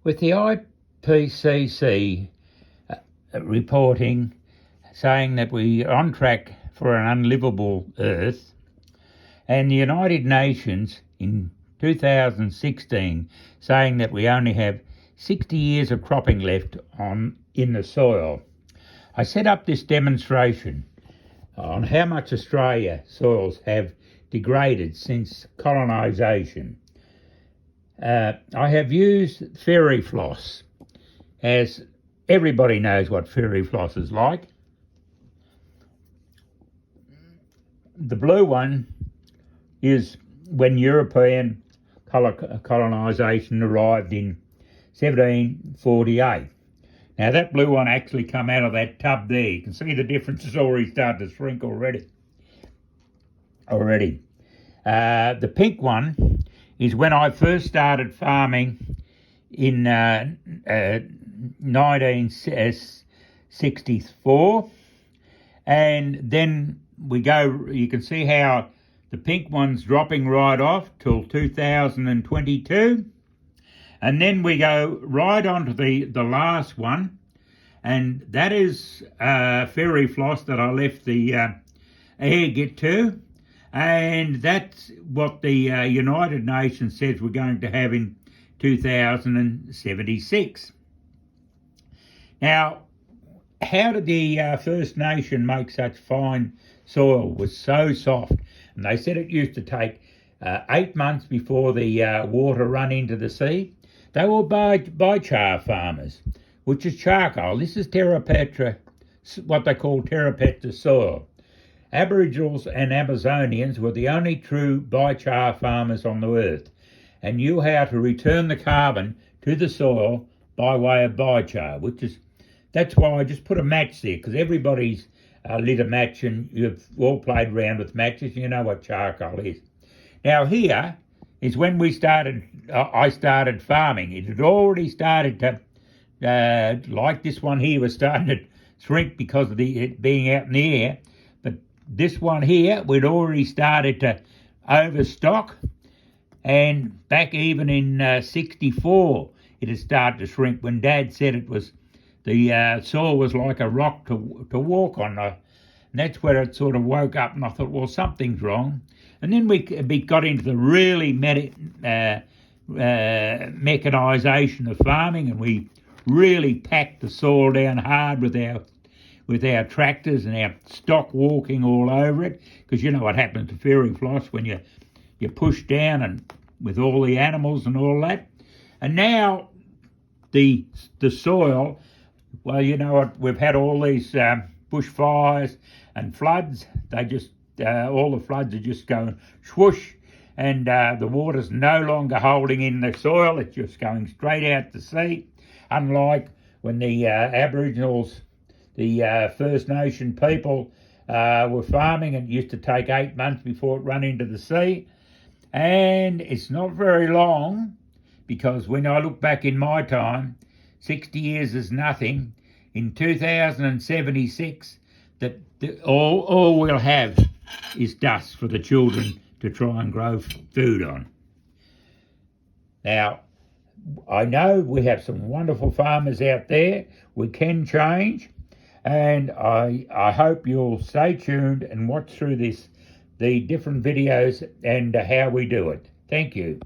With the IPCC reporting saying that we are on track for an unlivable Earth, and the United Nations in 2016 saying that we only have 60 years of cropping left in the soil, I set up this demonstration on how much Australia soils have degraded since colonisation. I have used fairy floss, as everybody knows what fairy floss is like. The blue one is when European colonisation arrived in 1748. Now that blue one actually come out of that tub there. You can see the difference has already started to shrink already. The pink one is when I first started farming in 1964, and then we go, you can see how the pink one's dropping right off till 2022, and then we go right on to the last one, and that is fairy floss that I left the air get to, and that's what the United Nations says we're going to have in 2076. Now, how did the First Nation make such fine soil? It was so soft, and they said it used to take 8 months before the water run into the sea. They were biochar farmers, which is charcoal. This is terra petra, what they call terra petra soil. Aboriginals and Amazonians were the only true biochar farmers on the earth, and knew how to return the carbon to the soil by way of biochar, that's why I just put a match there, because everybody's lit a match, and you've all played around with matches, you know what charcoal is. Now here is when I started farming. It had already started to, like this one here, was starting to shrink because of it being out in the air. But this one here, we'd already started to overstock, and back even in 64, it had started to shrink when Dad said it was, the soil was like a rock to walk on. And that's where it sort of woke up, and I thought, well, something's wrong. And then we got into the really mechanisation of farming, and we really packed the soil down hard with our tractors and our stock walking all over it, because you know what happens to fairy floss when you push down and with all the animals and all that. And now the soil, well, you know what, we've had all these bushfires and floods. They just all the floods are just going swoosh, and the water's no longer holding in the soil. It's just going straight out to sea, unlike when the Aboriginals, the First Nation people, were farming. It used to take 8 months before it ran into the sea. And it's not very long, because when I look back in my time, 60 years is nothing. In 2076, all we'll have is dust for the children to try and grow food on. Now, I know we have some wonderful farmers out there. We can change, and I hope you'll stay tuned and watch through the different videos and how we do it. Thank you.